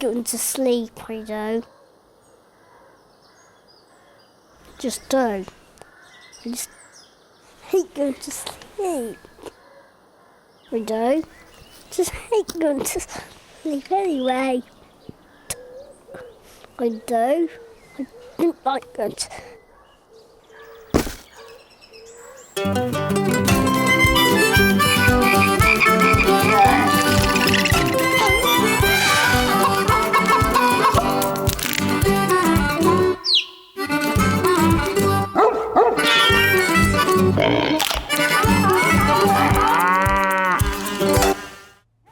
going to sleep, I do. Just do. I just hate going to sleep. I do. Just hate going to sleep anyway. I do. I don't like going to...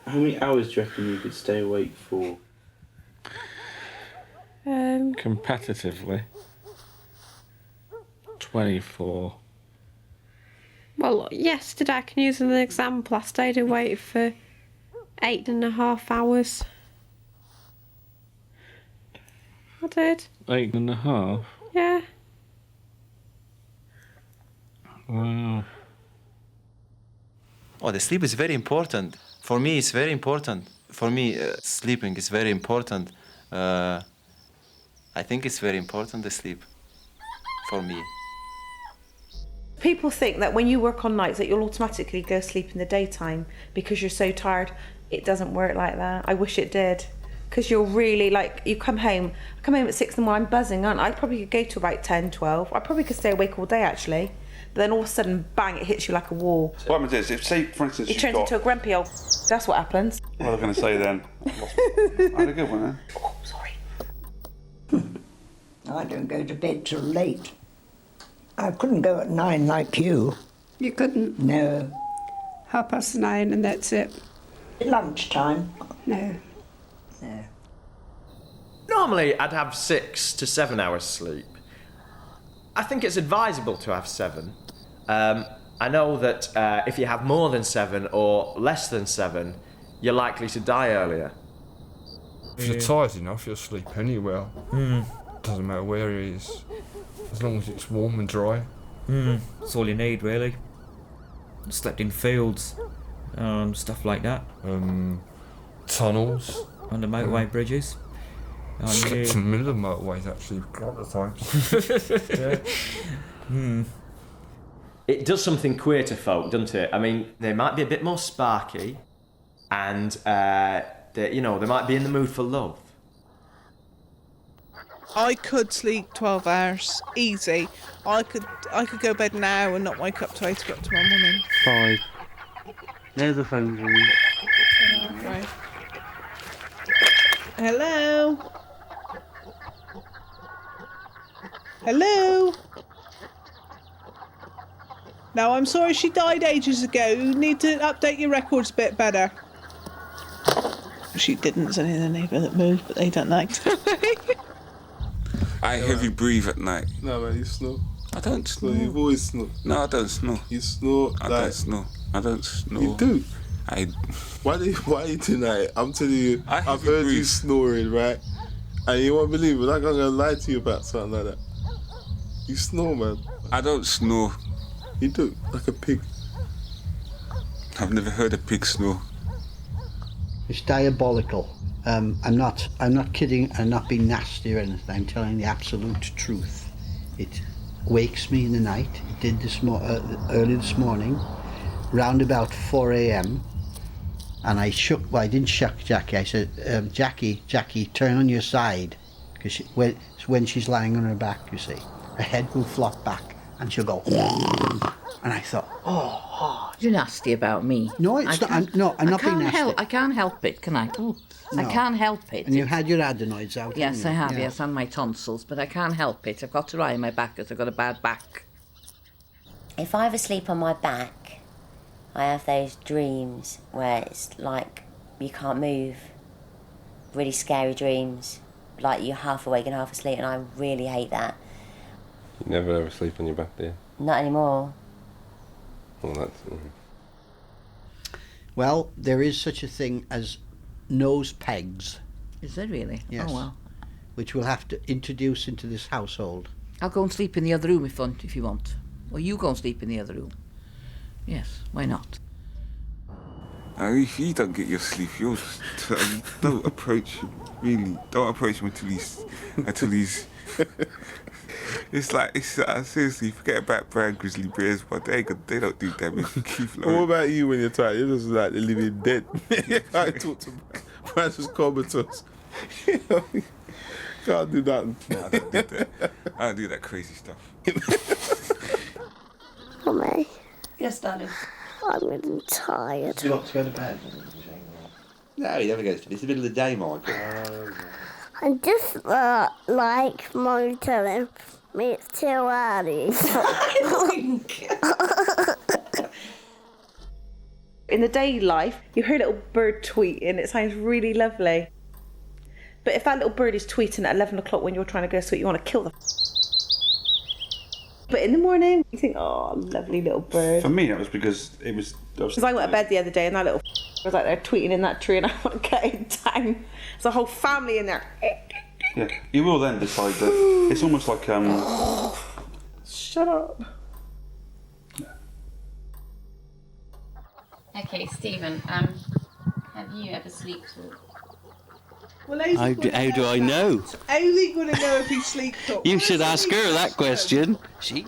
How many hours do you reckon you could stay awake for? Competitively, 24. Well, yesterday, I can use as an example. I stayed awake for 8.5 hours. I did. 8.5? Yeah. Wow. Oh, the sleep is very important. For me, it's very important. For me, sleeping is very important. I think it's very important, the sleep, for me. People think that when you work on nights that you'll automatically go sleep in the daytime because you're so tired. It doesn't work like that. I wish it did. Because you're really, like, you come home at 6 in the morning, I'm buzzing, aren't I? I probably could go to about 10, 12. I probably could stay awake all day, actually. But then all of a sudden, bang, it hits you like a wall. What happens is, if, say, for instance, It turns into a grumpy old... That's what happens. What was I going to say then? I had a good one then. Oh, sorry. I don't go to bed till late. I couldn't go at 9 like you. You couldn't? No. 9:30 and that's it? Lunchtime? No. No. Normally, I'd have 6 to 7 hours sleep. I think it's advisable to have 7. I know that if you have more than 7 or less than 7, you're likely to die earlier. If you're tired enough, you'll sleep anywhere. Doesn't matter where it is, as long as it's warm and dry. That's all you need, really. Slept in fields, stuff like that. Tunnels. Under motorway bridges. Slept in the middle of motorways, actually, a couple of times. It does something queer to folk, doesn't it? I mean, they might be a bit more sparky, and they might be in the mood for love. I could sleep 12 hours, easy. I could go to bed now and not wake up till 8 o'clock tomorrow morning. 5. There's the phone ringing. Right. Hello? Hello? No, I'm sorry, she died ages ago. You need to update your records a bit better. She didn't. There's only the neighbour that moved, but they don't like to. I heavy breathe at night. No, man, you snore. I don't snore. You've always snore. No, I don't snore. You snore. I don't snore. I don't snore. You do. I. Why are you doing that? I'm telling you, I've heard breathe. you snoring, right? And you won't believe it. I'm not gonna lie to you about something like that. You snore, man. I don't snore. You do, like a pig. I've never heard a pig snore. It's diabolical. I'm not kidding. I'm not being nasty or anything. I'm telling the absolute truth. It wakes me in the night. It did early this morning, round about 4 a.m. And I shook. Well, I didn't shock Jackie. I said, Jackie, turn on your side, because when she's lying on her back, you see, her head will flop back, and she'll go. And I thought, oh, you're nasty about me. No, it's not. I'm not being nasty. I can't help it, can I? Oh, no. I can't help it. And you had your adenoids out. Yes, I have. Yeah. Yes, and my tonsils, but I can't help it. I've got to lie on my back because I've got a bad back. If I ever sleep on my back, I have those dreams where it's like you can't move. Really scary dreams, like you're half awake and half asleep, and I really hate that. You never ever sleep on your back, do you? Not anymore. Well, that's... Well, there is such a thing as nose pegs. Is there really? Yes. Oh, well. Which we'll have to introduce into this household. I'll go and sleep in the other room if you want. Or you go and sleep in the other room. Yes, why not? If you don't get your sleep, don't approach him. Really, don't approach him until he's. It's like seriously, forget about brown grizzly bears, but they don't do damage. Keep What about you when you're tired? You're just like the living dead. You can't talk to man's just comatose. You know, can't do nothing. No, I don't do that. I don't do that crazy stuff. Mummy, Yes, darling. I'm really tired. Do you want to go to bed? No, he never goes to bed. It's the middle of the day, Michael. I just like Mummy telling me it's too early. In the day life, you hear a little bird tweeting, it sounds really lovely. But if that little bird is tweeting at 11 o'clock when you're trying to go to sleep, you want to kill them. But in the morning, you think, oh, lovely little bird. For me, that was because it was. Because I went to bed the other day and that little was like there tweeting in that tree and I want to get it down. There's a whole family in there. Yeah, you will then decide that it's almost like Shut up. Okay, Stephen, have you ever sleep talked? Well, How do I know? How's he going to know if he sleep talks? You should ask her that question. She.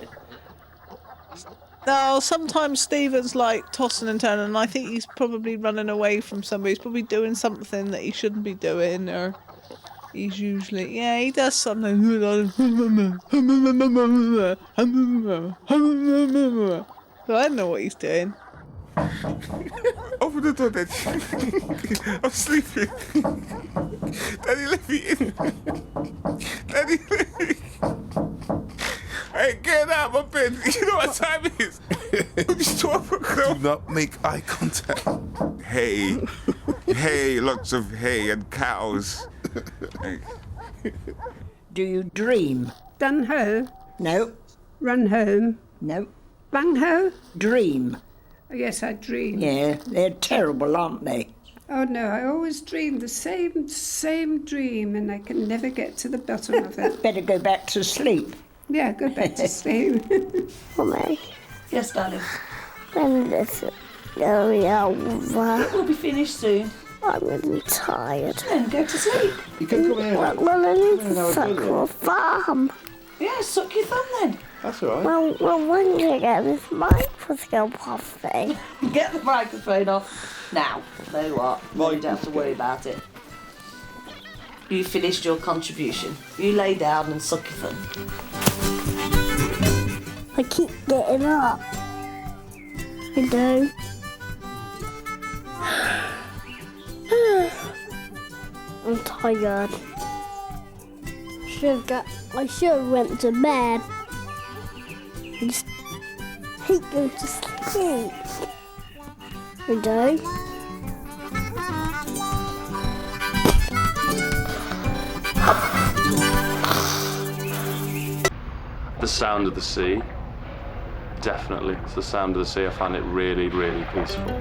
No, sometimes Stephen's like tossing and turning, and I think he's probably running away from somebody. He's probably doing something that he shouldn't be doing, or he's usually, yeah, he does something. So I don't know what he's doing. Open the door, Daddy. I'm sleeping. Daddy, let me in. Daddy, let me in. Hey, get out of my bed. You know what time it is? It's 12 o'clock. Do not make eye contact. Hay. Hay, lots of hay and cows. Do you dream? Dun ho? No. Run home? No. Bang ho? Dream. Oh, yes, I dream. Yeah, they're terrible, aren't they? Oh no, I always dream the same dream and I can never get to the bottom of it. Better go back to sleep. Yeah, go back to sleep. Mummy, Yes, darling. when this is going over, It will be finished soon. I'm really tired. Then go to sleep. You can come here. Well, I need Come here, to I'll suck do it. your thumb. Yeah, suck your thumb then. That's all right. Well, when do you get this microscope off thing? Get the microphone off now. Know what? You don't have to worry about it. You finished your contribution. You lay down and suck your thumb. I keep getting up. I do. I'm tired. I should have went to bed. I just hate going to sleep. I do. The sound of the sea. Definitely. It's the sound of the sea. I find it really, really peaceful.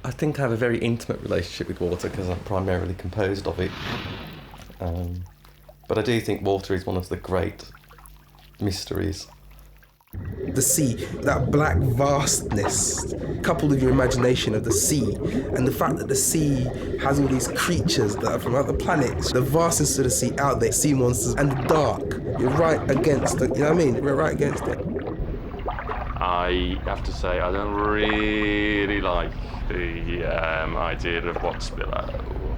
I think I have a very intimate relationship with water because I'm primarily composed of it. But I do think water is one of the great mysteries. The sea, that black vastness, coupled with your imagination of the sea, and the fact that the sea has all these creatures that are from other planets, the vastness of the sea out there, sea monsters, and the dark. You're right against it, you know what I mean? We're right against it. I have to say, I don't really like the idea of what's below.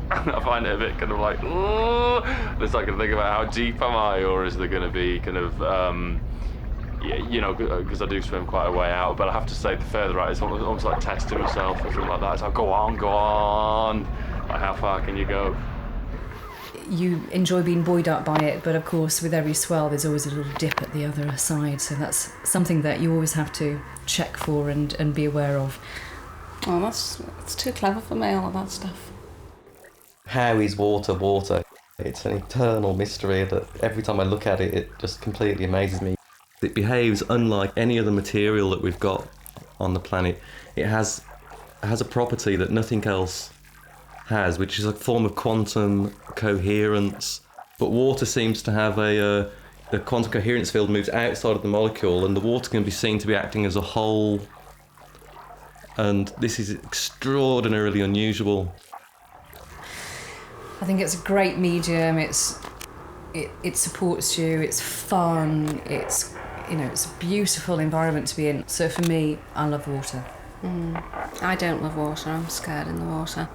I find it a bit kind of like, ooh. It's like I think about how deep am I, or is there going to be kind of, yeah, you know, because I do swim quite a way out, but I have to say the further out, it's almost like testing myself or something like that. It's like, go on. Like, how far can you go? You enjoy being buoyed up by it, but of course with every swell there's always a little dip at the other side, so that's something that you always have to check for and be aware of. Oh, that's too clever for me, all of that stuff. How is water water? It's an eternal mystery that every time I look at it, it just completely amazes me. It behaves unlike any other material that we've got on the planet. It has a property that nothing else has, which is a form of quantum coherence. But water seems to have the quantum coherence field moves outside of the molecule, and the water can be seen to be acting as a whole. And this is extraordinarily unusual. I think it's a great medium. It supports you. It's fun. It's it's a beautiful environment to be in. So for me, I love water. I don't love water. I'm scared in the water.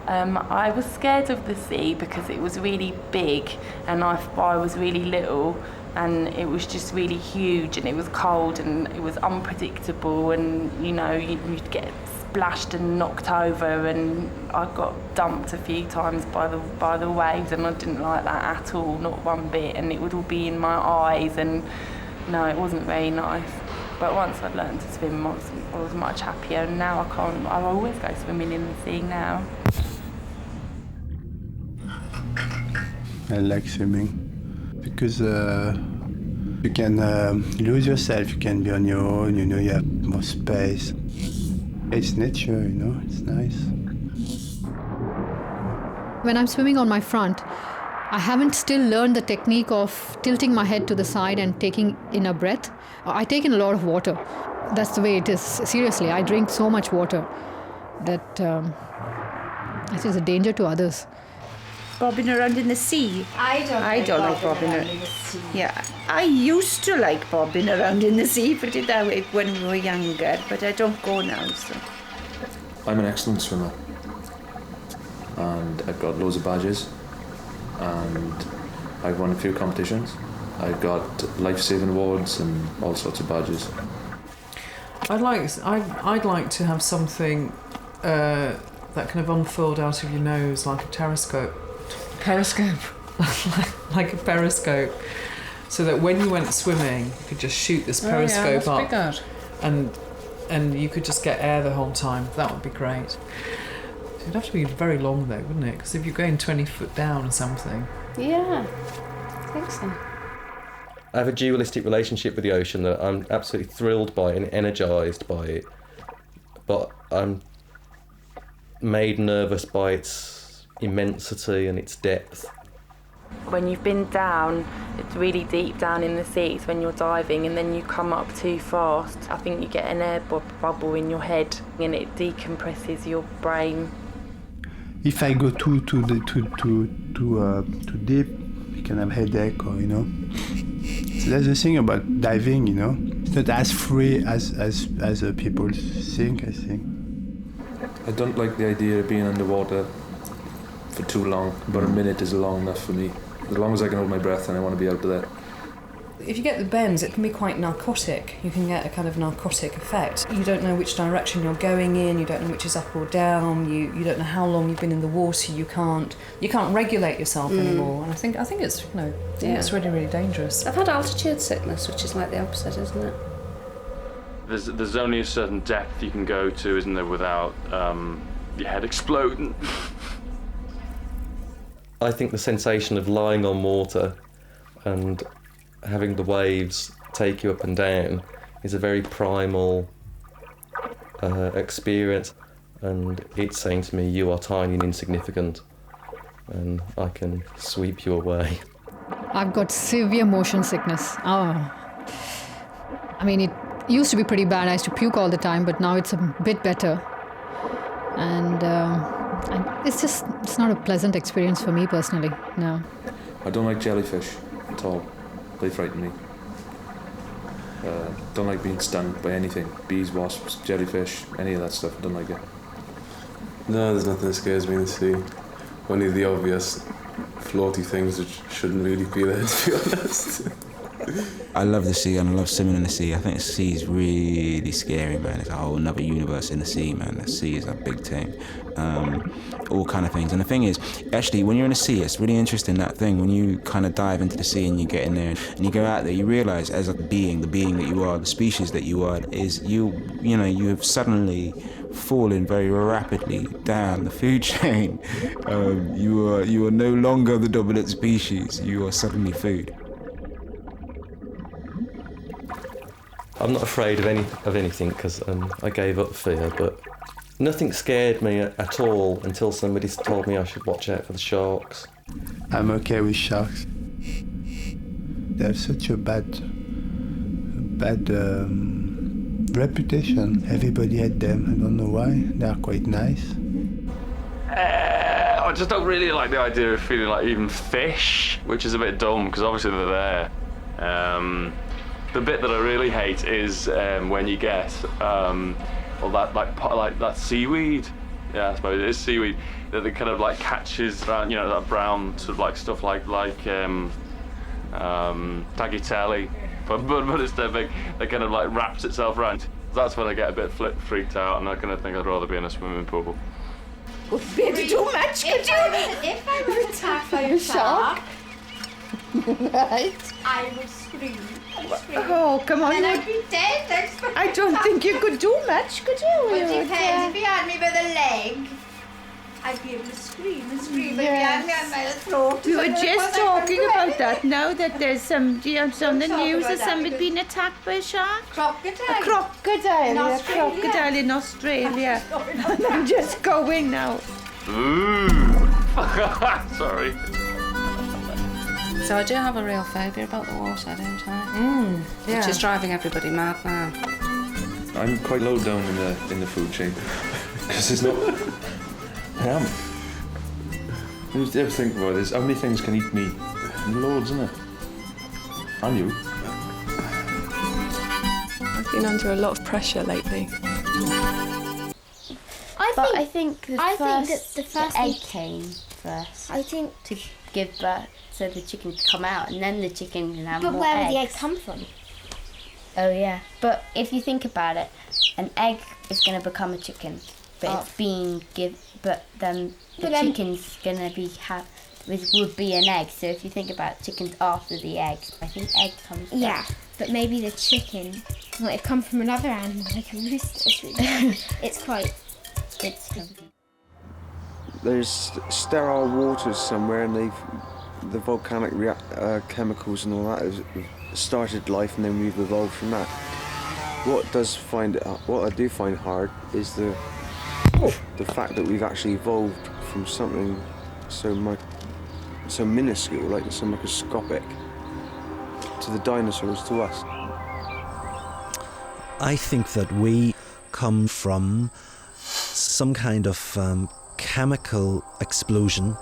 I was scared of the sea because it was really big, and I was really little, and it was just really huge, and it was cold, and it was unpredictable, and you'd get splashed and knocked over, and I got dumped a few times by the waves, and I didn't like that at all, not one bit, and it would all be in my eyes, and no, it wasn't very nice. But once I'd learned to swim, I was much happier, and now I always go swimming in the sea now. I like swimming because you can lose yourself, you can be on your own, you have more space. It's nature, it's nice. When I'm swimming on my front, I haven't still learned the technique of tilting my head to the side and taking in a breath. I take in a lot of water. That's the way it is. Seriously, I drink so much water that it is a danger to others. Bobbing around in the sea. I don't like bobbing around in the sea. Yeah, I used to like bobbing around in the sea, put it that way, when we were younger, but I don't go now, so. I'm an excellent swimmer, and I've got loads of badges, and I've won a few competitions. I've got life-saving awards and all sorts of badges. I'd like to have something that kind of unfold out of your nose like a periscope. Like a periscope, so that when you went swimming, you could just shoot this periscope up, and you could just get air the whole time. That would be great. It'd have to be very long though, wouldn't it? Because if you're going 20 foot down or something. Yeah, I think so. I have a dualistic relationship with the ocean that I'm absolutely thrilled by and energised by it, but I'm made nervous by its immensity and its depth. When you've been down, it's really deep down in the sea, it's when you're diving, and then you come up too fast. I think you get an air bubble in your head, and it decompresses your brain. If I go too deep, you can have headache, or So that's the thing about diving, It's not as free as people think, I think. I don't like the idea of being underwater for too long. About a minute is long enough for me. As long as I can hold my breath and I want to be out of there. If you get the bends, it can be quite narcotic. You can get a kind of narcotic effect. You don't know which direction you're going in, you don't know which is up or down, you don't know how long you've been in the water, you can't regulate yourself anymore. And I think it's it's really, really dangerous. I've had altitude sickness, which is like the opposite, isn't it? There's only a certain depth you can go to, isn't there, without your head exploding. I think the sensation of lying on water and having the waves take you up and down is a very primal experience, and it's saying to me, you are tiny and insignificant, and I can sweep you away. I've got severe motion sickness. It used to be pretty bad. I used to puke all the time, but now it's a bit better. And it's not a pleasant experience for me personally, no. I don't like jellyfish at all. They frighten me. Don't like being stung by anything. Bees, wasps, jellyfish, any of that stuff. I don't like it. No, there's nothing that scares me in the sea. Only the obvious floaty things which shouldn't really be there, to be honest. I love the sea and I love swimming in the sea. I think the sea is really scary, man. It's a whole another universe in the sea, man. The sea is a big thing. All kind of things. And the thing is, actually, when you're in the sea, it's really interesting, that thing. When you kind of dive into the sea and you get in there and you go out there, you realise as a being, the being that you are, the species that you are, is you have suddenly fallen very rapidly down the food chain. You are no longer the dominant species. You are suddenly food. I'm not afraid of anything because I gave up fear, but nothing scared me at all until somebody told me I should watch out for the sharks. I'm okay with sharks. They have such a bad reputation. Everybody hates them. I don't know why. They are quite nice. I just don't really like the idea of feeling like even fish, which is a bit dumb because obviously they're there. The bit that I really hate is when you get all that like that seaweed. Yeah, I suppose it is seaweed that it kind of like catches around, that brown sort of like stuff like tagliatelle, but it's so big that kind of like wraps itself around. That's when I get a bit freaked out, and I kind of think I'd rather be in a swimming pool. Would be too much, could you? If I was attacked by a shark, Right. I would scream. Oh, come on. And I'd be dead. I don't think you could do much, could you? Well, it depends. If you had me by the leg, I'd be able to scream and scream. But if you had me on my throat, We were just talking about that now, that there's somebody on the news about of that somebody because- being attacked by a shark. Crocodile. A crocodile. In A Australia. crocodile in Australia. And I'm just going now. Sorry. So I do have a real phobia about the water, don't I? yeah. Which is driving everybody mad now. I'm quite low down in the food chain because there's no. I am. You ever think about this? How many things can eat me? Loads, isn't it? And you. I've been under a lot of pressure lately. I think the first egg came first. I think to give birth, so the chicken could come out, and then the chicken can have But more where eggs. would the egg come from? Oh yeah, but if you think about it, an egg is going to become a chicken, but it's being but then the chicken's going to be would be an egg. So if you think about chickens after the egg, I think egg comes. Yeah, first. but maybe the chicken might have come from another animal, like a rooster. It's quite. There's sterile waters somewhere, and the volcanic chemicals and all that have started life, and then we've evolved from that. What I do find hard is the fact that we've actually evolved from something so minuscule, like so microscopic, to the dinosaurs, to us. I think that we come from some kind of chemical explosion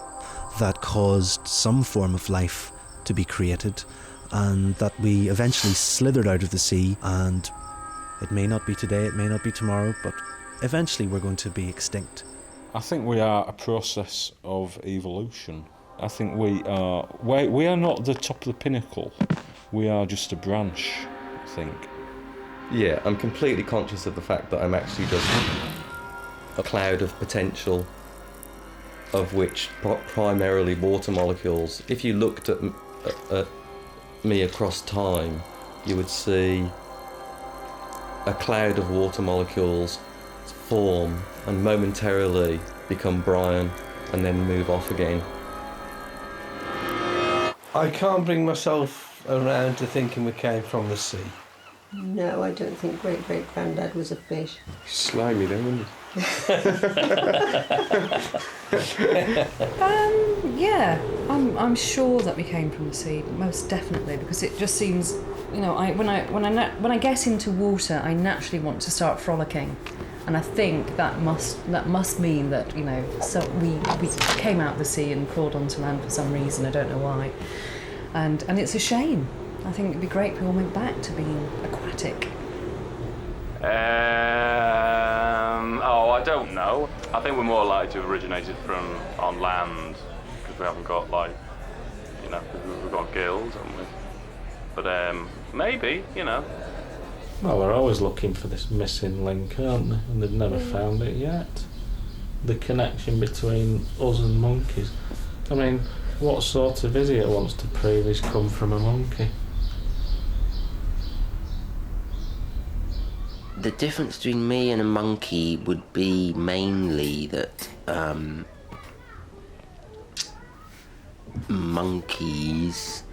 that caused some form of life to be created, and that we eventually slithered out of the sea, and it may not be today, it may not be tomorrow, but eventually we're going to be extinct. I think we are a process of evolution. I think we are not the top of the pinnacle, we are just a branch, I think. Yeah, I'm completely conscious of the fact that I'm actually just a cloud of potential, of which primarily water molecules. If you looked at me across time, you would see a cloud of water molecules form and momentarily become Brian and then move off again. I can't bring myself around to thinking we came from the sea. No, I don't think great-great-granddad was a fish. Slimy then, wouldn't you? Yeah, I'm sure that we came from the sea, most definitely, because it just seems, when I get into water, I naturally want to start frolicking, and I think that must mean that so we came out of the sea and crawled onto land for some reason. I don't know why, and it's a shame. I think it'd be great if we all went back to being aquatic. I don't know. I think we're more likely to have originated on land because we haven't got we've got gills, haven't we? But maybe, Well, they're always looking for this missing link, aren't they? And they've never found it yet. The connection between us and monkeys. I mean, what sort of idiot wants to prove he's come from a monkey? The difference between me and a monkey would be mainly that monkeys,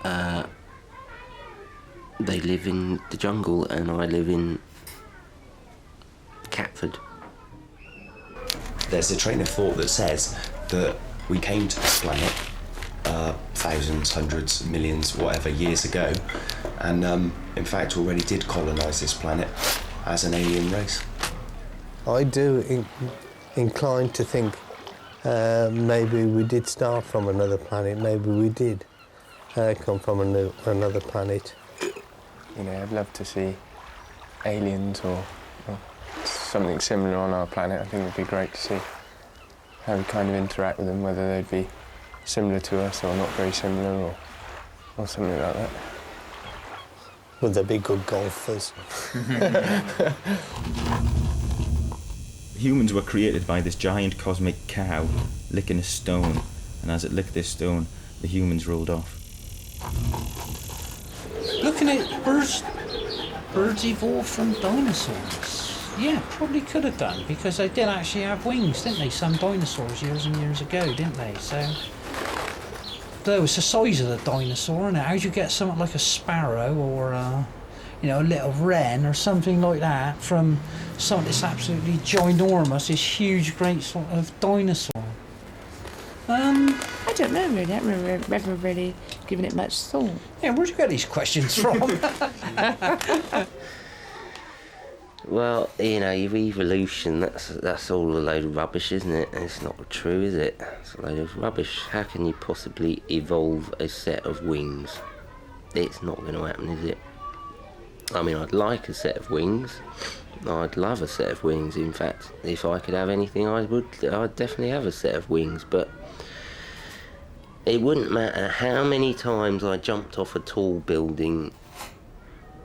they live in the jungle and I live in Catford. There's a train of thought that says that we came to this planet thousands, hundreds, millions, whatever, years ago, and in fact already did colonise this planet as an alien race. I do incline to think Maybe we did start from another planet. Maybe we did come from another planet. You know, I'd love to see aliens or something similar on our planet. I think it'd be great to see how we kind of interact with them, whether they'd be similar to us or not very similar or something like that. Would they be good golfers? Humans were created by this giant cosmic cow licking a stone, and as it licked this stone, the humans rolled off. Looking at birds evolved from dinosaurs. Yeah, probably could have done, because they did actually have wings, didn't they? Some dinosaurs years and years ago, didn't they? So it's the size of the dinosaur, and how do you get something like a sparrow or a little wren or something like that from something that's absolutely ginormous, this huge, great sort of dinosaur? I don't know really. I've never really given it much thought. Yeah, where'd you get these questions from? Well, your evolution, that's all a load of rubbish, isn't it? It's not true, is it? It's a load of rubbish. How can you possibly evolve a set of wings? It's not going to happen, is it? I mean, I'd like a set of wings. I'd love a set of wings, in fact. If I could have anything, I'd definitely have a set of wings, but it wouldn't matter how many times I jumped off a tall building,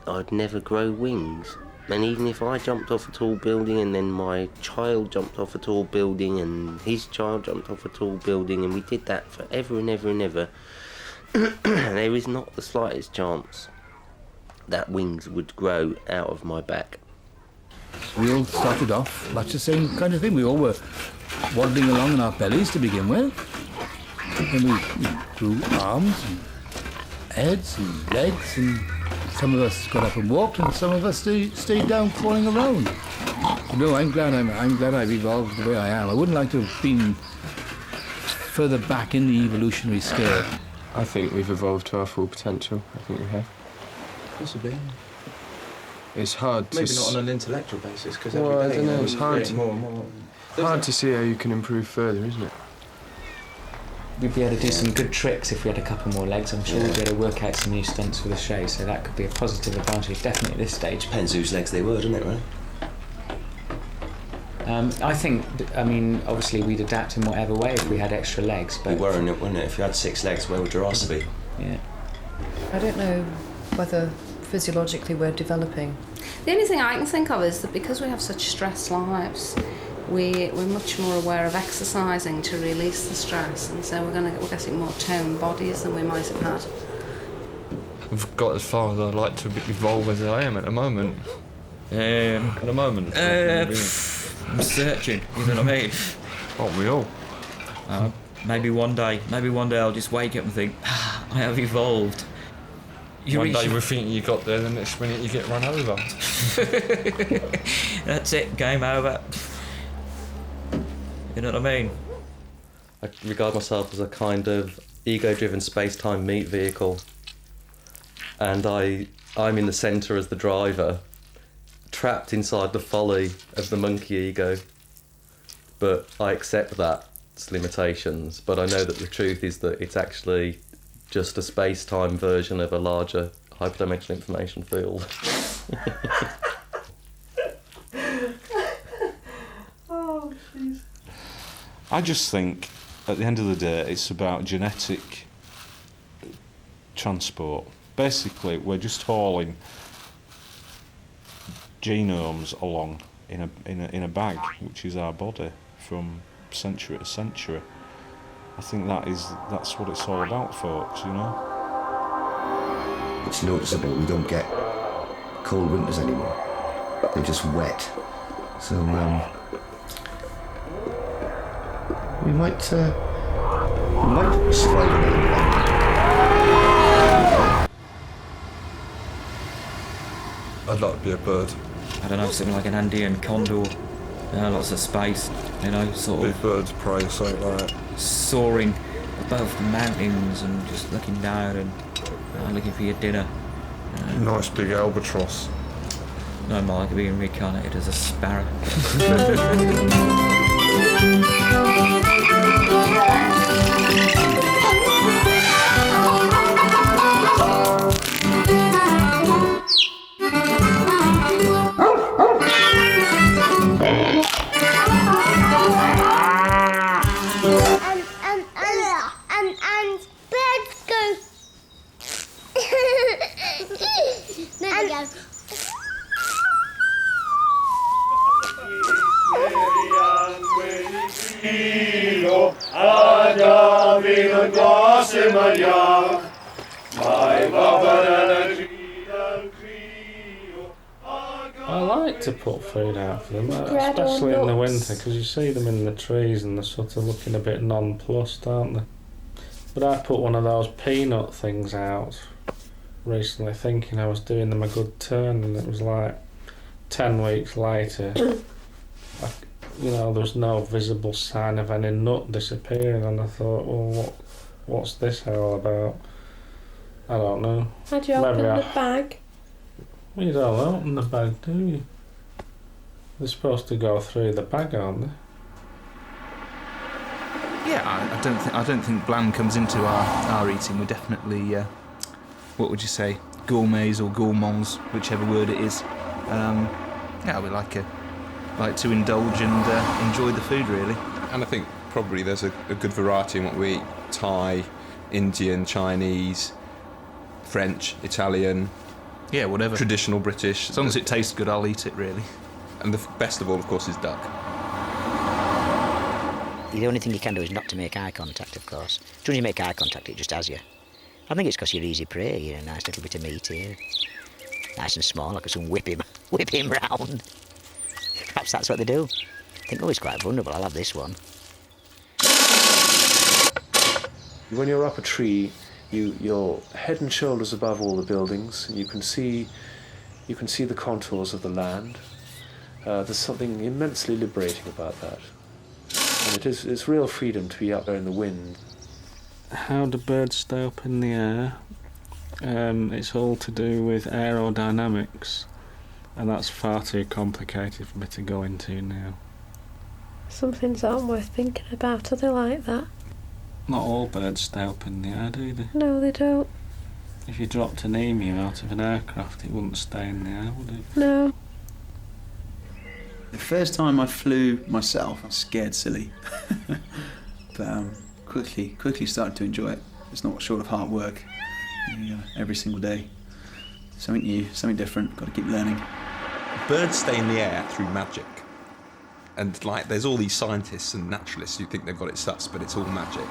I'd never grow wings. And even if I jumped off a tall building and then my child jumped off a tall building and his child jumped off a tall building and we did that forever and ever and ever, there is not the slightest chance that wings would grow out of my back. We all started off much the same kind of thing. We all were waddling along on our bellies to begin with. Then we grew arms and heads and legs, and some of us got up and walked, and some of us stayed down crawling around. No, I'm glad I've evolved the way I am. I wouldn't like to have been further back in the evolutionary scale. I think we've evolved to our full potential. I think we have. Possibly. It's hard to... Maybe not on an intellectual basis, because I don't know, it's hard to... more and more. Hard to see how you can improve further, isn't it? We'd be able to do some good tricks if we had a couple more legs. I'm sure we'd be able to work out some new stunts for the show, so that could be a positive advantage, definitely at this stage. Depends whose legs they were, doesn't it, right? I think, obviously we'd adapt in whatever way if we had extra legs, but... We were, wouldn't it? If you had 6 legs, where would your arse be? Yeah. I don't know whether physiologically we're developing. The only thing I can think of is that because we have such stressed lives, we're much more aware of exercising to release the stress, and so we're getting more toned bodies than we might have had. I've got as far as I'd like to evolve as I am at the moment. At the moment. I'm searching, you know what I mean? Aren't we all? Maybe one day I'll just wake up and think, I have evolved. One day we think you got there, the next minute you get run over. That's it, game over. You know what I mean? I regard myself as a kind of ego-driven space-time meat vehicle, and I'm in the centre as the driver, trapped inside the folly of the monkey ego. But I accept that's limitations, but I know that the truth is that it's actually just a space-time version of a larger hyperdimensional information field. Oh, jeez. I just think, at the end of the day, it's about genetic transport. Basically, we're just hauling genomes along in a bag, which is our body, from century to century. I think that's what it's all about, folks, you know? It's noticeable we don't get cold winters anymore. They're just wet. So, we might survive a little longer. I'd like to be a bird. I don't know, something like an Andean condor. Lots of space, sort of... Big birds of prey, something like that. Soaring above the mountains and just looking down and looking for your dinner. Nice big albatross. No more like being reincarnated as a sparrow. I like to put food out for them, Bread or especially in the nuts. winter, because you see them in the trees and they're sort of looking a bit nonplussed, aren't they? But I put one of those peanut things out recently, thinking I was doing them a good turn, and it was like 10 weeks later, there was no visible sign of any nut disappearing, and I thought, well, what's this all about? I don't know. How'd you open the bag? Well, you don't open the bag, do you? They're supposed to go through the bag, aren't they? Yeah, I don't think bland comes into our eating. We're definitely, what would you say, gourmets or gourmands, whichever word it is. We like to indulge and enjoy the food, really. And I think probably there's a good variety in what we eat. Thai, Indian, Chinese, French, Italian. Yeah, whatever. Traditional British. As long as it tastes good, I'll eat it, really. And the best of all, of course, is duck. The only thing you can do is not to make eye contact, of course. As soon as you make eye contact, it just has you. I think it's because you're easy prey. You're a nice little bit of meat here. Nice and small, I could soon whip him round. Perhaps that's what they do. I think, he's quite vulnerable, I'll have this one. When you're up a tree, you're head and shoulders above all the buildings. You can see the contours of the land. There's something immensely liberating about that. And it's real freedom to be up there in the wind. How do birds stay up in the air? It's all to do with aerodynamics, and that's far too complicated for me to go into now. Some things aren't worth thinking about, are they like that? Not all birds stay up in the air, do they? No, they don't. If you dropped an emu out of an aircraft, it wouldn't stay in the air, would it? No. The first time I flew myself, I was scared silly. But quickly started to enjoy it. It's not short of hard work. Every single day. Something new, something different, got to keep learning. Birds stay in the air through magic. And there's all these scientists and naturalists who think they've got it sus, but it's all magic.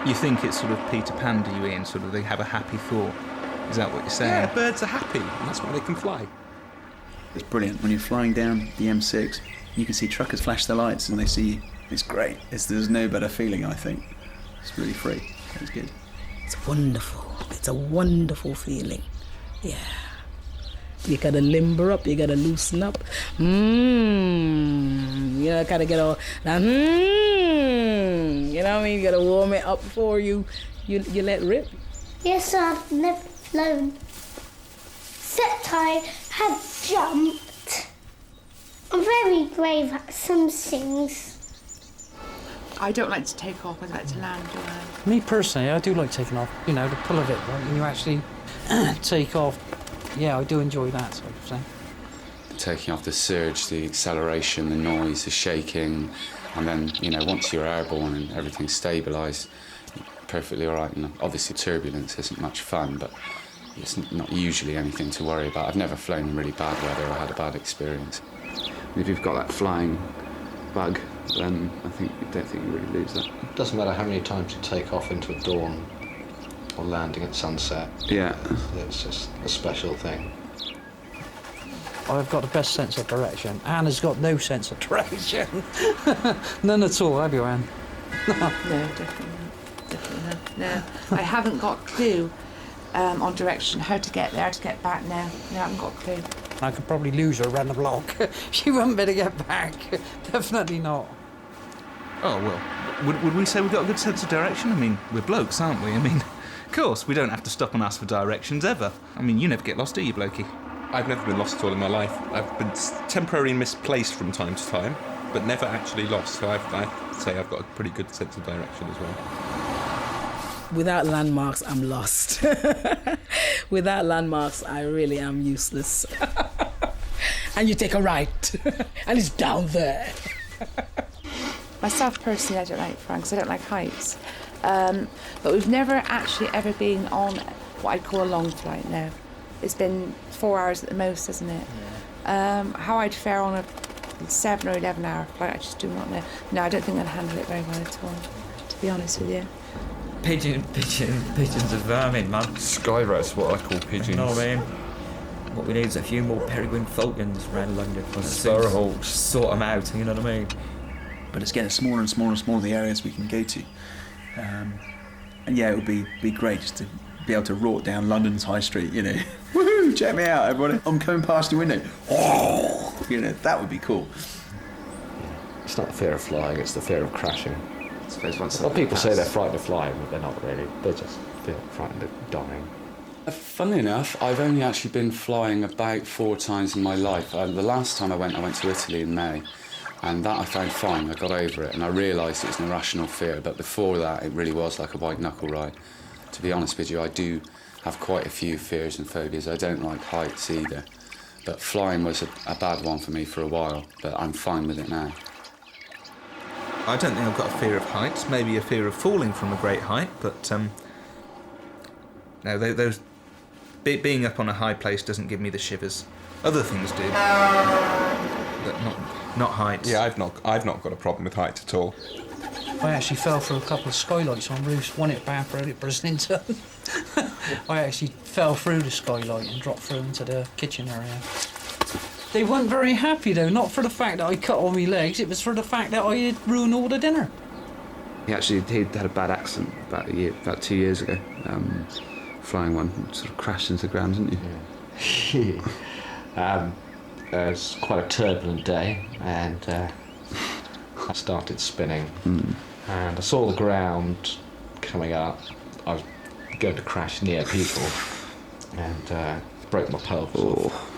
You think it's sort of Peter Pan, do you, Ian? Sort of they have a happy thought. Is that what you're saying? Yeah, birds are happy, and that's why they can fly. It's brilliant. When you're flying down the M6, you can see truckers flash their lights and they see you. It's great. There's no better feeling, I think. It's really free. It's good. It's wonderful. It's a wonderful feeling. Yeah. You gotta limber up, you gotta loosen up. You gotta get all that. You know what I mean? You gotta warm it up before you let rip. Yes, I've never flown. Except I have jumped. I'm very brave at some things. I don't like to take off, I like to land. Me personally, I do like taking off, the pull of it, right? When you actually take off. Yeah, I do enjoy that sort of thing. Taking off the surge, the acceleration, the noise, the shaking, and then, once you're airborne and everything's stabilised, perfectly all right. And obviously turbulence isn't much fun, but it's not usually anything to worry about. I've never flown in really bad weather or had a bad experience. If you've got that flying bug, then I don't think you really lose that. It doesn't matter how many times you take off into a dawn or landing at sunset. Yeah. It's just a special thing. I've got the best sense of direction. Anna's got no sense of direction. None at all, have you, Anne? No, definitely not. No, I haven't got a clue on direction, how to get there, how to get back now. No, I haven't got a clue. I could probably lose her around the block. She wouldn't be able to get back. Definitely not. Oh, well, would we say we've got a good sense of direction? I mean, we're blokes, aren't we? Of course, we don't have to stop and ask for directions, ever. You never get lost, do you, blokey? I've never been lost at all in my life. I've been temporarily misplaced from time to time, but never actually lost, so I say I've got a pretty good sense of direction as well. Without landmarks, I'm lost. Without landmarks, I really am useless. And you take a right, and it's down there. Myself personally, I don't like flying because I don't like heights. But we've never actually ever been on what I'd call a long flight now. It's been 4 hours at the most, isn't it? Yeah. How I'd fare on a 7 or 11 hour flight. I just do not know. No, I don't think I'd handle it very well at all, to be honest with you. Pigeons are vermin, man. Sky rats, what I call pigeons. You know what I mean? What we need is a few more peregrine falcons around London. Sparrowhawks. Sort them out, you know what I mean? But it's getting smaller and smaller and smaller, the areas we can go to. And yeah, it would be great just to be able to rort down London's high street, you know. Woohoo, check me out, everybody. I'm coming past your window. Oh, you know, that would be cool. It's not the fear of flying, it's the fear of crashing. Well, people say they're frightened of flying, but they're not really. They're just frightened of dying. Funnily enough, I've only actually been flying about 4 times in my life. The last time I went to Italy in May, and that I found fine. I got over it, and I realised it was an irrational fear. But before that, it really was like a white knuckle ride. To be honest with you, I do have quite a few fears and phobias. I don't like heights either, but flying was a bad one for me for a while. But I'm fine with it now. I don't think I've got a fear of heights. Maybe a fear of falling from a great height, but no, those being up on a high place doesn't give me the shivers. Other things do, but not heights. Yeah, I've not got a problem with heights at all. I actually fell through a couple of skylights on roofs. One it evaporated, burst into. I actually fell through the skylight and dropped through into the kitchen area. They weren't very happy though, not for the fact that I cut all my legs, it was for the fact that I had ruined all the dinner. He'd had a bad accident about 2 years ago. Flying one, sort of crashed into the ground, didn't you? It was quite a turbulent day, and I started spinning, and I saw the ground coming up. I was going to crash near people, and broke my pelvis off.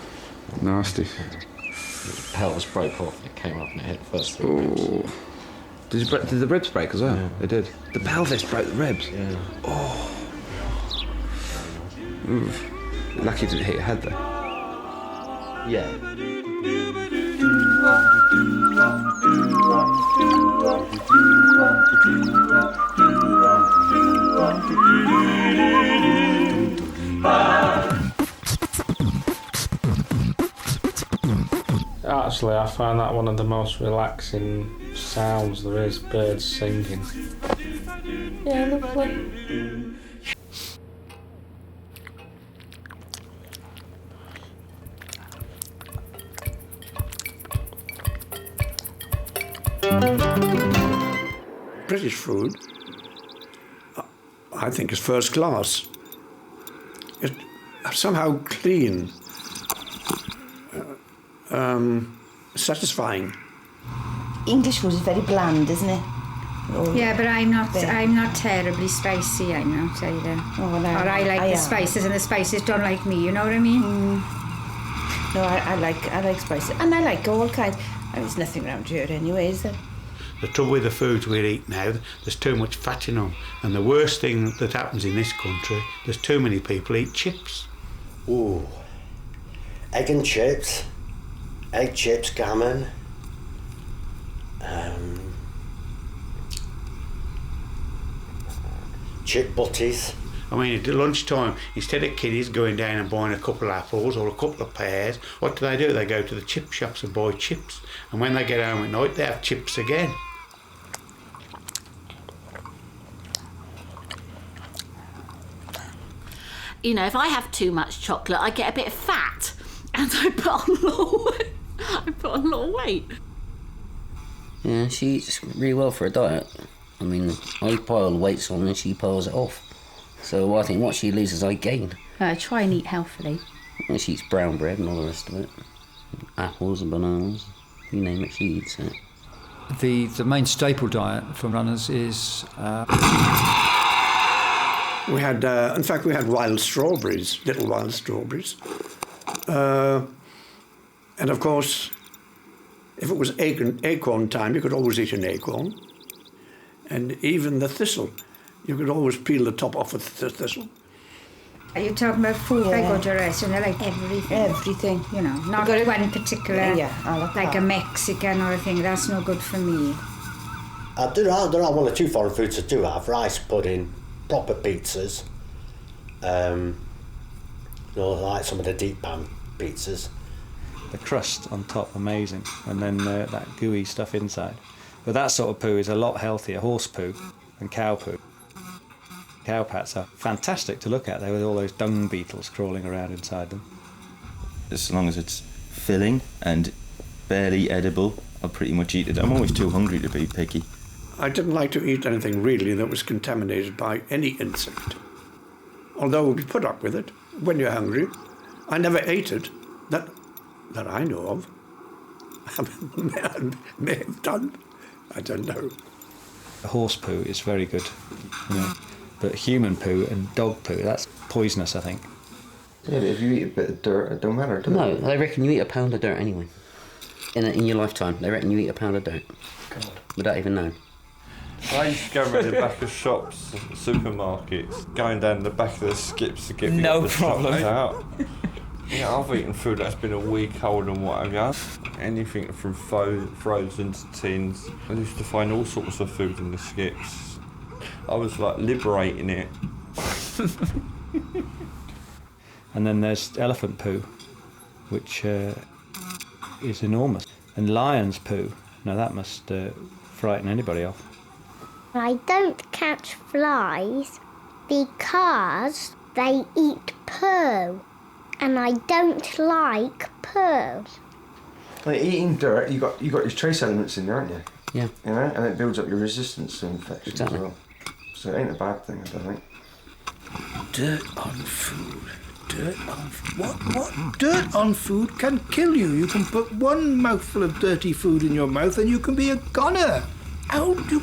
Nasty. The pelvis broke off, and it came up and it hit the first 3 ribs. Did the ribs break as well? Yeah. They did. The pelvis broke the ribs? Yeah. Oh. Oof. Lucky you didn't hit your head though. Yeah. Actually, I find that one of the most relaxing sounds there is, birds singing. Yeah, lovely. British food, I think, is first class. It's somehow clean, satisfying. English food is very bland, isn't it? Yeah, but I'm not terribly spicy, I'm not either. Oh, well, or I like the spices and the spices don't like me, you know what I mean? No, I like spices, and I like all kinds. There's nothing around here anyway, is there? The trouble with the foods we eat now, there's too much fat in them. And the worst thing that happens in this country, there's too many people eat chips. Ooh. Egg and chips. Egg chips, gammon. Chip butties. I mean, at lunchtime, instead of kiddies going down and buying a couple of apples or a couple of pears, what do? They go to the chip shops and buy chips. And when they get home at night, they have chips again. You know, if I have too much chocolate, I get a bit fat, and I put on a lot of weight. Yeah, she eats really well for a diet. I mean, I pile weights on and she piles it off. So I think what she loses, I gain. Try and eat healthily. And she eats brown bread and all the rest of it. Apples and bananas, you name it, she eats it. The main staple diet for runners is... We had, in fact, we had wild strawberries, little wild strawberries. And of course, if it was acorn time, you could always eat an acorn. And even the thistle, you could always peel the top off of the thistle. Are you talking about food like or the rest? And like everything? Everything. You know, not one particular, like a Mexican or a thing. That's no good for me. There are one or two foreign foods that do have rice pudding, proper pizzas. Like some of the deep pan pizzas. The crust on top, amazing, and then that gooey stuff inside. But that sort of poo is a lot healthier, horse poo and cow poo. Cow pats are fantastic to look at, there with all those dung beetles crawling around inside them. As long as it's filling and barely edible, I'll pretty much eat it. I'm always too hungry to be picky. I didn't like to eat anything really that was contaminated by any insect. Although we put up with it when you're hungry. I never ate it, that I know of. I may have done. I don't know. Horse poo is very good, you know, but human poo and dog poo, that's poisonous, I think. Yeah, but if you eat a bit of dirt, it don't matter, does it? No, they reckon you eat a pound of dirt anyway. In your lifetime, they reckon you eat a pound of dirt. God. Without even knowing. I used to go around the back of shops, supermarkets, going down the back of the skips to get No the problem. shops out. Yeah, I've eaten food that's been a week old and whatever. Anything from frozen to tins. I used to find all sorts of food in the skips. I was like liberating it. And then there's elephant poo, which is enormous. And lion's poo, now that must frighten anybody off. I don't catch flies because they eat poo, and I don't like poo. Like eating dirt, you got your trace elements in there, aren't you? Yeah. You know, and it builds up your resistance to infection Exactly. as well. So it ain't a bad thing, I don't think. Dirt on food. Dirt on food. What? Dirt on food can kill you. You can put one mouthful of dirty food in your mouth and you can be a goner.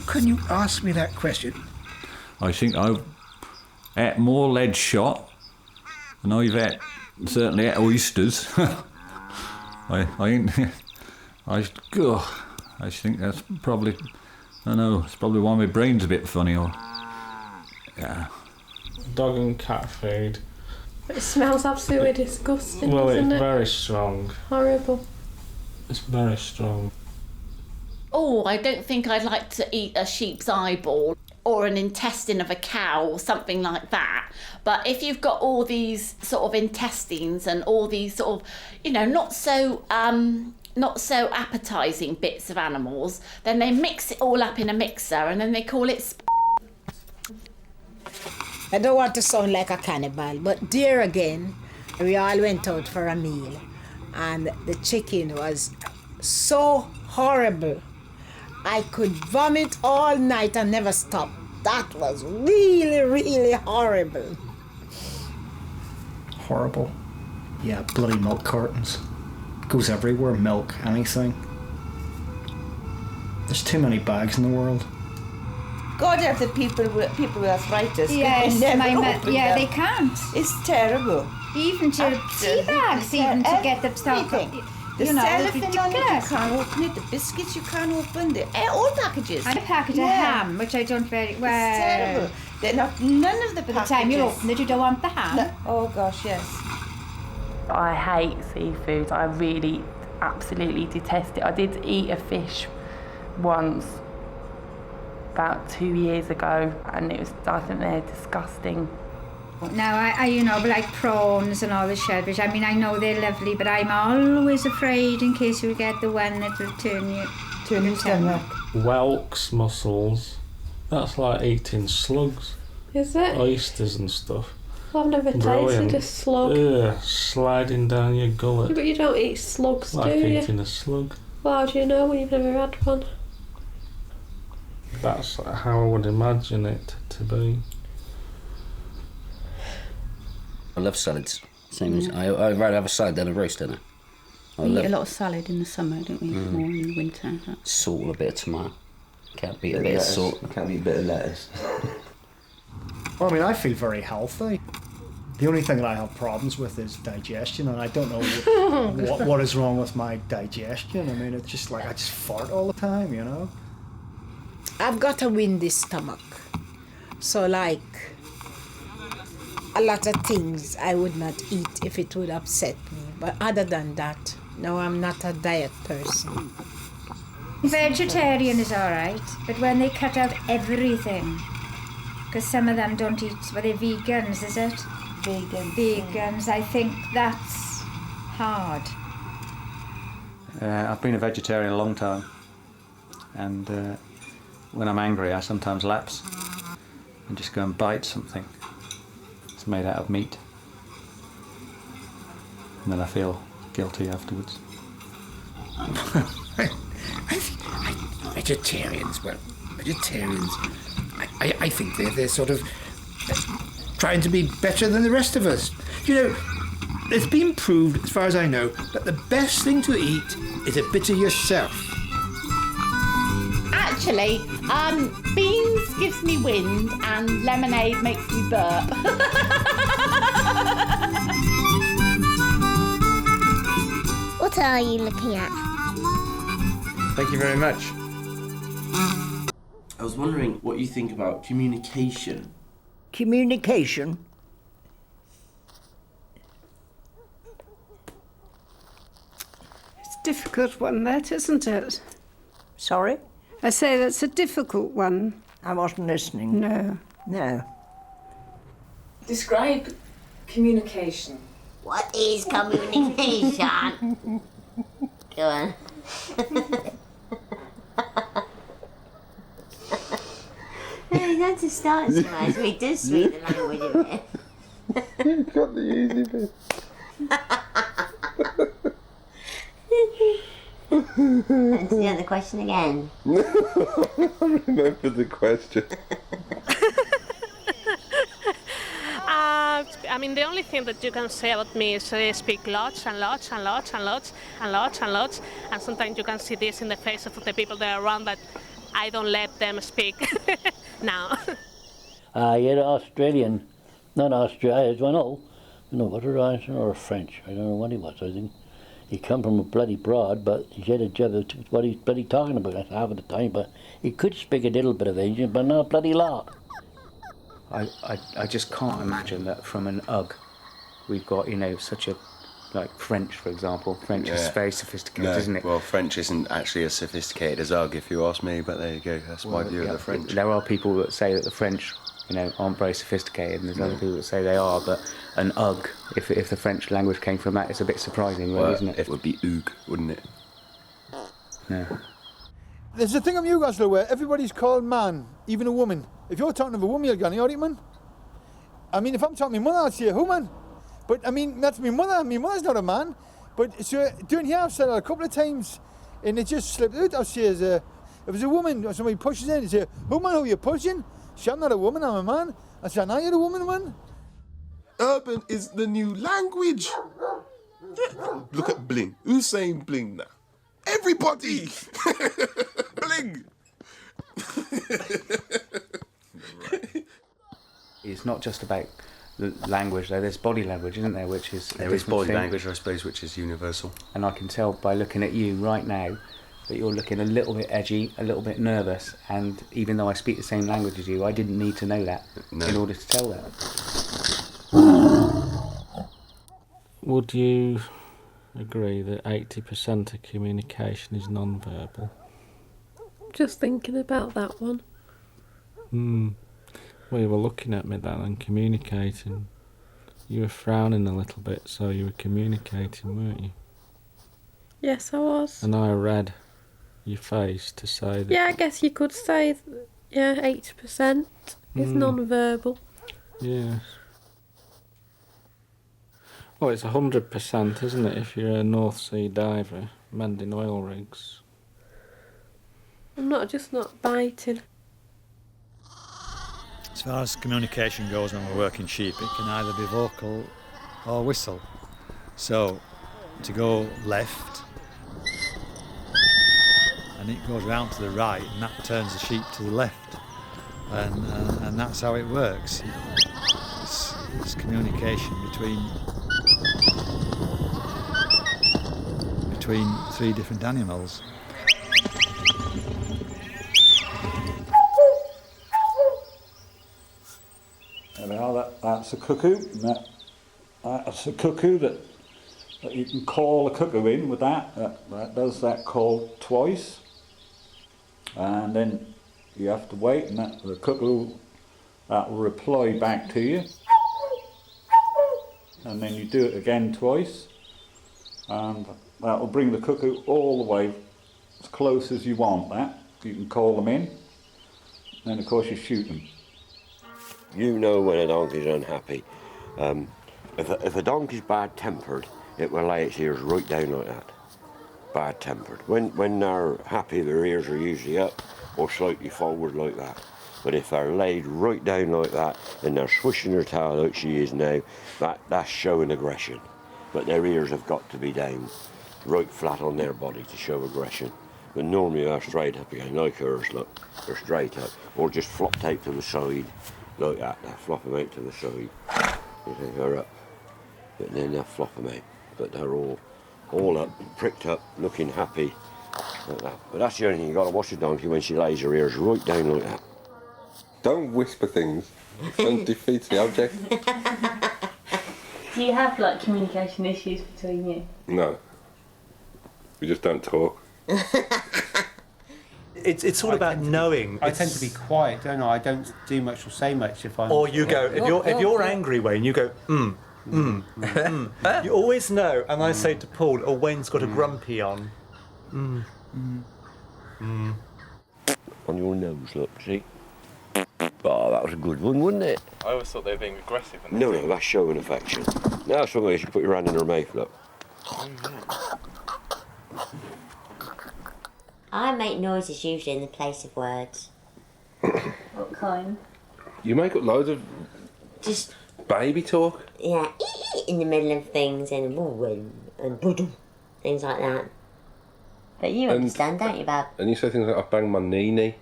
Can you ask me that question? I think I've ate more lead shot than I've certainly ate oysters. I think that's probably, I don't know, it's probably why my brain's a bit funny, or, yeah. Dog and cat food. It smells absolutely disgusting, Well, doesn't it's it? very strong. Horrible. It's very strong. Oh, I don't think I'd like to eat a sheep's eyeball or an intestine of a cow or something like that. But if you've got all these sort of intestines and all these sort of, you know, not so appetising bits of animals, then they mix it all up in a mixer and then they call it I don't want to sound like a cannibal, but there again, we all went out for a meal and the chicken was so horrible. I could vomit all night and never stop. That was really, really horrible. Horrible. Yeah, bloody milk cartons. Goes everywhere, milk, anything. There's too many bags in the world. God help the people with arthritis. Yes, they never open they them. can't. It's terrible. Even to tea bags, even to get the stuff. The You know, it's cellophane on it, you ridiculous. can't open it. The biscuits you can't open. All packages. And a packet of ham, which I don't very well. It's terrible. They're not. None of the By the time you open it, you don't want the ham. No. Oh gosh, yes. I hate seafood. I really, absolutely detest it. I did eat a fish once, about 2 years ago, and I think they're disgusting. Now, I like prawns and all the shellfish. I mean, I know they're lovely, but I'm always afraid in case you get the one that will turn your stomach. Whelks, mussels. That's like eating slugs. Is it? Oysters and stuff. I've never Brilliant. tasted a slug. Ugh, sliding down your gullet. But you don't eat slugs, Like do you? eating a slug. Well, how do you know when you've never had one? That's how I would imagine it to be. I love salads. Same as I'd rather have a salad than a roast dinner. We eat a lot of salad in the summer, don't we? Mm. More in the winter. Salt, a bit of tomato. Can't beat a Bit bit of lettuce. salt. Can't beat a bit of lettuce. Well, I mean, I feel very healthy. The only thing that I have problems with is digestion, and I don't know what is wrong with my digestion. I mean, it's just like I just fart all the time, you know? I've got a windy stomach. So, like, a lot of things I would not eat if it would upset me. But other than that, no, I'm not a diet person. Vegetarian is all right, but when they cut out everything, because some of them don't eat, well, they're vegans, is it? Vegans. Vegans, I think that's hard. I've been a vegetarian a long time, and when I'm angry I sometimes lapse and just go and bite something that's made out of meat, and then I feel guilty afterwards. Vegetarians, I think they're sort of trying to be better than the rest of us. You know, it's been proved, as far as I know, that the best thing to eat is a bit of yourself. Actually, beans gives me wind and lemonade makes me burp. What are you looking at? Thank you very much. I was wondering what you think about communication. Communication? It's a difficult one, that, isn't it? Sorry? I say that's a difficult one. I wasn't listening. No. No. Describe communication. What is communication? Go on. You don't have to start so much. We do speak the language of it. You got the easy bit. Answer the other question again. No, I remember the question. I mean, the only thing that you can say about me is I speak lots and lots and lots and lots and lots and lots, and sometimes you can see this in the face of the people that are around, that I don't let them speak now. You're Australian, not Australian, I know. Whether Irish or French, I don't know what he was. I think he come from a bloody broad, but he said a job of what he's bloody talking about half of the time, but he could speak a little bit of Asian, but not a bloody lot. I just can't imagine that from an UG we've got, such a, like French, for example. French is very sophisticated, isn't it? Well, French isn't actually as sophisticated as UG, if you ask me, but there you go. That's my view of the French. There are people that say that the French, aren't very sophisticated, and there's other people that say they are, but an UG, if the French language came from that, it's a bit surprising, really, isn't it? It would be UG, wouldn't it? No. There's a thing in Newcastle where everybody's called man, even a woman. If you're talking to a woman, you're going, all right, man? I mean, if I'm talking to my mother, I'd say, who, man? But, I mean, that's my mother. My mother's not a man. But, so, doing here, I've said it a couple of times, and it just slipped out. I'll say, if it's a woman, or somebody pushes in, they say, who, man, who are you pushing? Say, I'm not a woman, I'm a man. I say, now you're a woman, man. Urban is the new language. Look at bling. Who's saying bling now? Everybody! Bling! It's not just about the language, though. There's body language, isn't there? Which is there is body language, I suppose, which is universal. And I can tell by looking at you right now that you're looking a little bit edgy, a little bit nervous, and even though I speak the same language as you, I didn't need to know that in order to tell that. Would you agree that 80% of communication is non-verbal? Just thinking about that one. Well, you were looking at me then and communicating. You were frowning a little bit, so you were communicating, weren't you? Yes, I was. And I read your face to say that... Yeah, I guess you could say, 80% is non-verbal. Yes. Well, it's 100%, isn't it, if you're a North Sea diver mending oil rigs? I'm just not biting. As far as communication goes when we're working sheep, it can either be vocal or whistle. So, to go left, and it goes round to the right, and that turns the sheep to the left. And that's how it works. It's communication between three different animals. That's a cuckoo. That's a cuckoo that you can call a cuckoo in with that. That does that call twice, and then you have to wait, and the cuckoo that will reply back to you, and then you do it again twice, and That'll bring the cuckoo all the way as close as you want that. You can call them in, then of course you shoot them. You know when a donkey's unhappy. If a donkey's bad-tempered, it will lay its ears right down like that. Bad-tempered. When they're happy, their ears are usually up or slightly forward like that. But if they're laid right down like that and they're swishing their tail like she is now, that's showing aggression. But their ears have got to be down, right flat on their body to show aggression. But normally they're straight up again, like hers, look. They're straight up. Or just flopped out to the side, like that. They'll flop them out to the side. You think they're up. But then they'll flop them out. But they're all up, pricked up, looking happy, like that. But that's the only thing, you've got to watch a donkey when she lays her ears right down like that. Don't whisper things. Don't defeat the object. Do you have like communication issues between you? No. We just don't talk. It's all about knowing. I tend to be quiet, don't I? I don't do much or say much if I'm... Or you go, if you're angry, Wayne, you go, You always know, and I say to Paul, oh, Wayne's got a grumpy on. On your nose, look, see? Oh, that was a good one, wasn't it? I always thought they were being aggressive. No, that's showing affection. Now that's what you should put your hand in her mouth, look. I make noises usually in the place of words. What kind? You make up loads of just baby talk. Yeah, in the middle of things and things like that. But you understand, don't you, Bab? And you say things like, I banged my knee.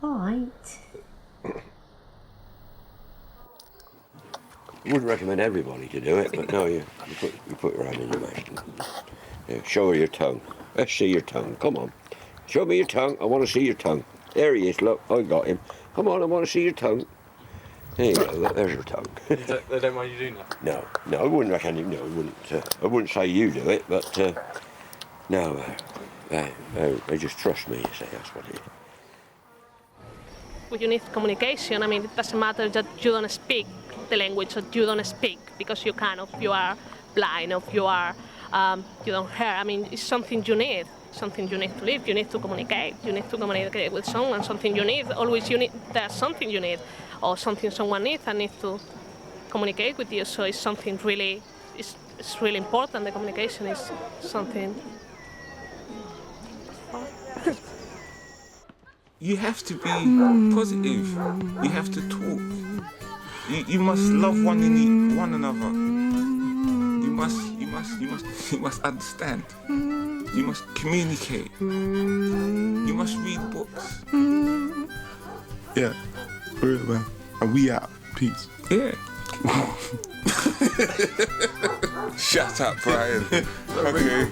Alright. I wouldn't recommend everybody to do it, but no, you put your hand in your mouth. Yeah, show her your tongue. Let's see your tongue. Come on. Show me your tongue. I want to see your tongue. There he is. Look, I got him. Come on, I want to see your tongue. There you go. There's your tongue. They don't mind you doing that? No, I wouldn't recommend him. No, I wouldn't say you do it, but no, they just trust me. You say that's what it is. When you need communication, I mean, it doesn't matter that you don't speak the language or you don't speak because you are blind or you don't hear. I mean, it's something you need to live. You need to communicate. You need to communicate with someone. There's something you need or something someone needs and needs to communicate with you. So it's something really, it's really important. The communication is something. You have to be positive. You have to talk. You must love one another. You must understand. You must communicate. You must read books. Yeah, real man. And we out. Peace. Yeah. Shut up, Brian. Okay.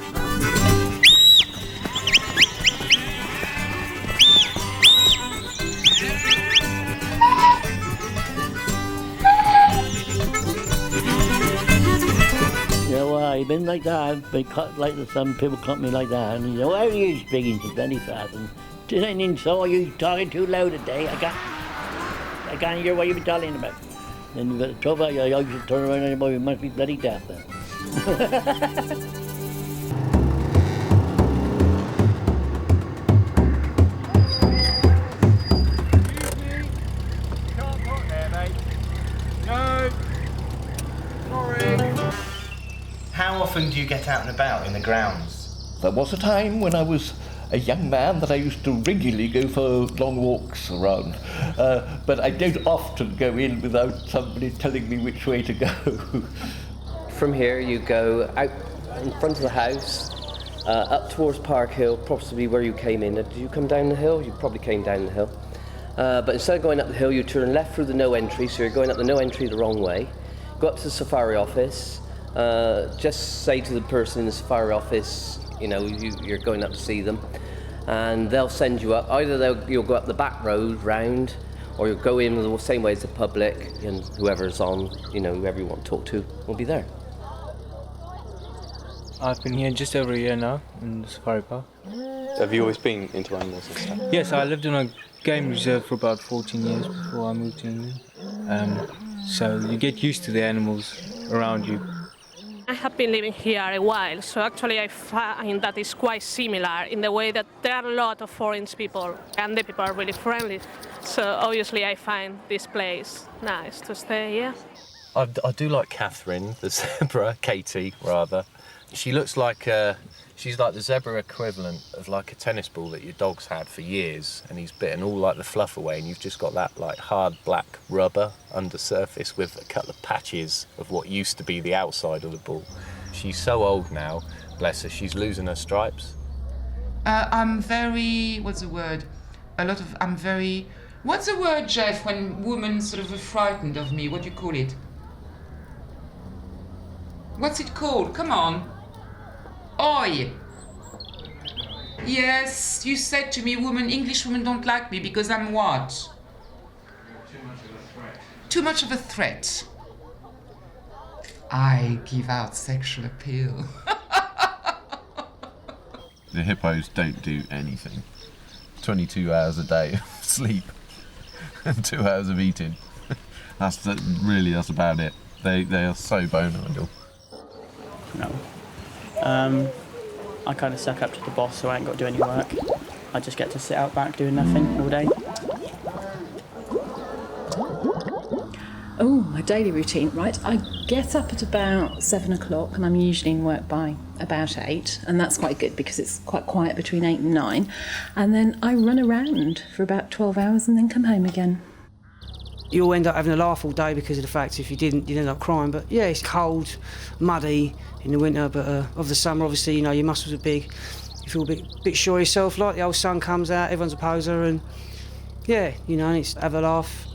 I've been like that. I've been cut like some people cut me like that. And you know, why are you speaking to Benny Fast? And just so you talking too loud today. I can't hear what you've been talking about. Then you've got the trouble. I should turn around and you must be bloody deaf then. How often do you get out and about in the grounds? There was a time when I was a young man that I used to regularly go for long walks around. But I don't often go in without somebody telling me which way to go. From here you go out in front of the house, up towards Park Hill, possibly where you came in. Did you come down the hill? You probably came down the hill. But instead of going up the hill, you turn left through the no entry, so you're going up the no entry the wrong way. Go up to the safari office. Just say to the person in the safari office, you know, you're going up to see them, and they'll send you up. Either you'll go up the back road round, or you'll go in the same way as the public, and whoever's on, you know, whoever you want to talk to will be there. I've been here just over a year now in the safari park. Have you always been into animals and stuff? Yes, I lived in a game reserve for about 14 years before I moved to England. So you get used to the animals around you. I have been living here a while, so actually I find that it's quite similar in the way that there are a lot of foreign people and the people are really friendly. So obviously I find this place nice to stay here. I do like Catherine, the zebra, Katie rather. She looks like she's like the zebra equivalent of like a tennis ball that your dog's had for years, and he's bitten all like the fluff away, and you've just got that like hard black rubber under surface with a couple of patches of what used to be the outside of the ball. She's so old now, bless her, she's losing her stripes. I'm very, what's the word? I'm very, what's the word, Jeff, when women sort of are frightened of me? What do you call it? What's it called? Come on. Oi. Yes, you said to me, English women don't like me because I'm what? Too much of a threat. Too much of a threat. I give out sexual appeal. The hippos don't do anything. 22 hours a day of sleep and 2 hours of eating. That's about it. They are so bone idle. No. I kind of suck up to the boss, so I ain't got to do any work. I just get to sit out back doing nothing all day. Oh, my daily routine, right? I get up at about 7 o'clock and I'm usually in work by about 8, and that's quite good because it's quite quiet between 8 and 9. And then I run around for about 12 hours and then come home again. You'll end up having a laugh all day because of the fact if you didn't, you'd end up crying. But yeah, it's cold, muddy in the winter, but of the summer, obviously, you know, your muscles are big. You feel a bit sure of yourself, like the old sun comes out, everyone's a poser, and yeah, you know, it's have a laugh,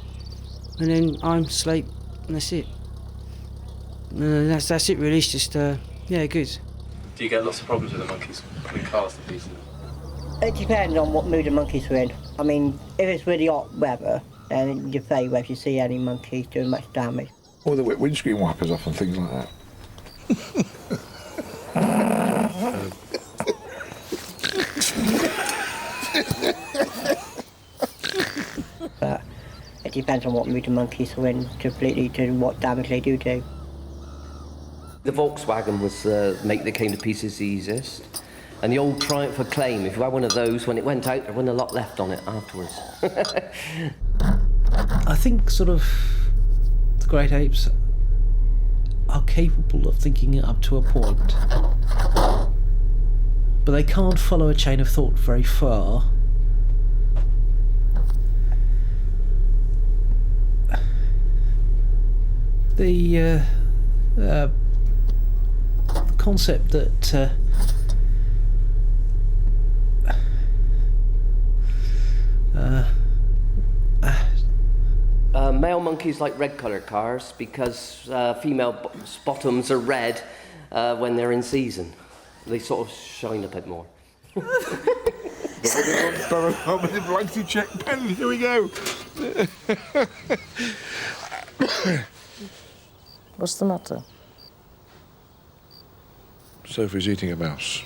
and then home, sleep, and that's it. That's it really, it's just, yeah, good. Do you get lots of problems with the monkeys putting cars to pieces? It depends on what mood the monkeys are in. I mean, if it's really hot weather, then you favour if you see any monkeys doing much damage. Or the windscreen wipers off and things like that. But it depends on what mood the monkeys are in completely to what damage they do. The Volkswagen was the make that came to pieces the easiest. And the old Triumph Acclaim, if you had one of those, when it went out, there wasn't a lot left on it afterwards. I think sort of the great apes are capable of thinking it up to a point, but they can't follow a chain of thought very far. The concept that male monkeys like red-coloured cars because female bottoms are red when they're in season. They sort of shine a bit more. Blanky check pen, here we go. What's the matter? Sophie's eating a mouse.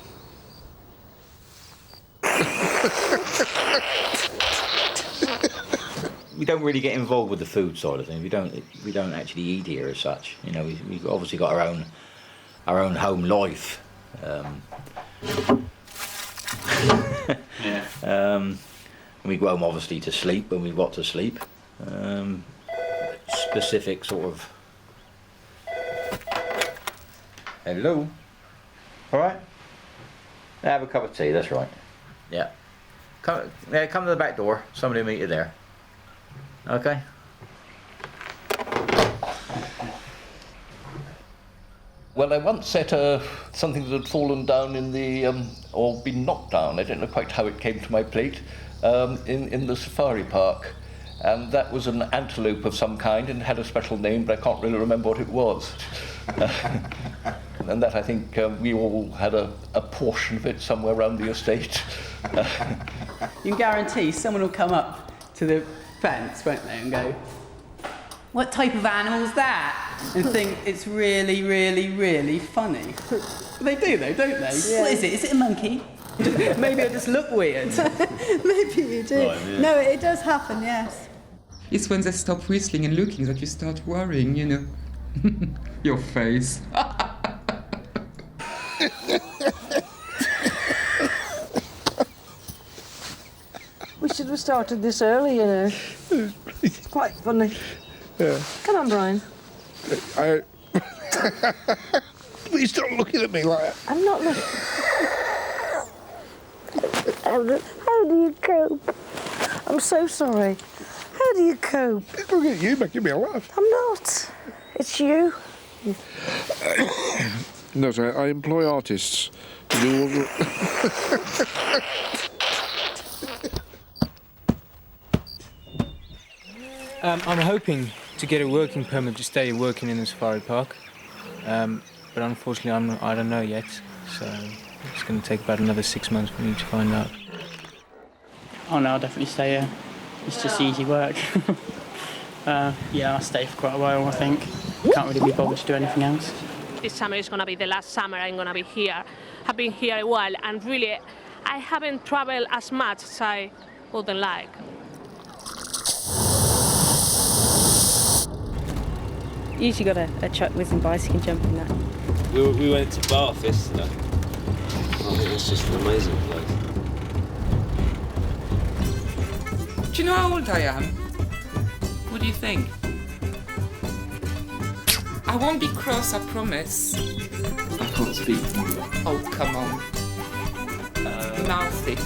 We don't really get involved with the food side of things. We don't actually eat here as such. You know, we've obviously got our own home life. And we go home obviously to sleep when we've got to sleep. Specific sort of. Hello. All right. Have a cup of tea. That's right. Yeah. Come to the back door. Somebody will meet you there. Okay. Well, I once set something that had fallen down in the, or been knocked down, I don't know quite how it came to my plate, in the safari park. And that was an antelope of some kind and had a special name, but I can't really remember what it was. And that I think we all had a portion of it somewhere around the estate. You can guarantee someone will come up to the fence, won't they, and go, "What type of animal is that?" and think it's really, really, really funny. They do though, don't they? Yeah. What is it? Is it a monkey? Maybe I just look weird. Maybe you do. Right, yeah. No, it does happen, yes. It's when they stop whistling and looking that you start worrying, you know. Your face. We should have started this early, you know. It's quite funny. Yeah. Come on, Brian. Please don't look at me like that. I'm not looking. How do you cope? I'm so sorry. How do you cope? Look at you making me laugh. I'm not. It's you. No, sir, I employ artists to do all the... I'm hoping to get a working permit to stay working in the safari park, but unfortunately I don't know yet, so it's going to take about another 6 months for me to find out. Oh no, I'll definitely stay here. It's just easy work. Yeah, I'll stay for quite a while, I think. Can't really be bothered to do anything else. This summer is going to be the last summer I'm going to be here. I've been here a while, and really, I haven't traveled as much as I would like. You usually got a Chuck Whizzing bicycle jumping that. We went to Bath yesterday. I think it's just an amazing place. Do you know how old I am? What do you think? I won't be cross, I promise. I can't speak. Oh, come on. Mouth it.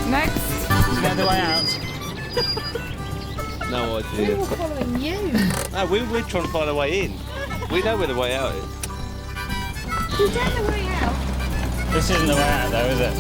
Next. Is that the way out? No idea. We were following you. No, we're trying to find a way in. We know where the way out is. You don't know the way out. This isn't the way out though, is it?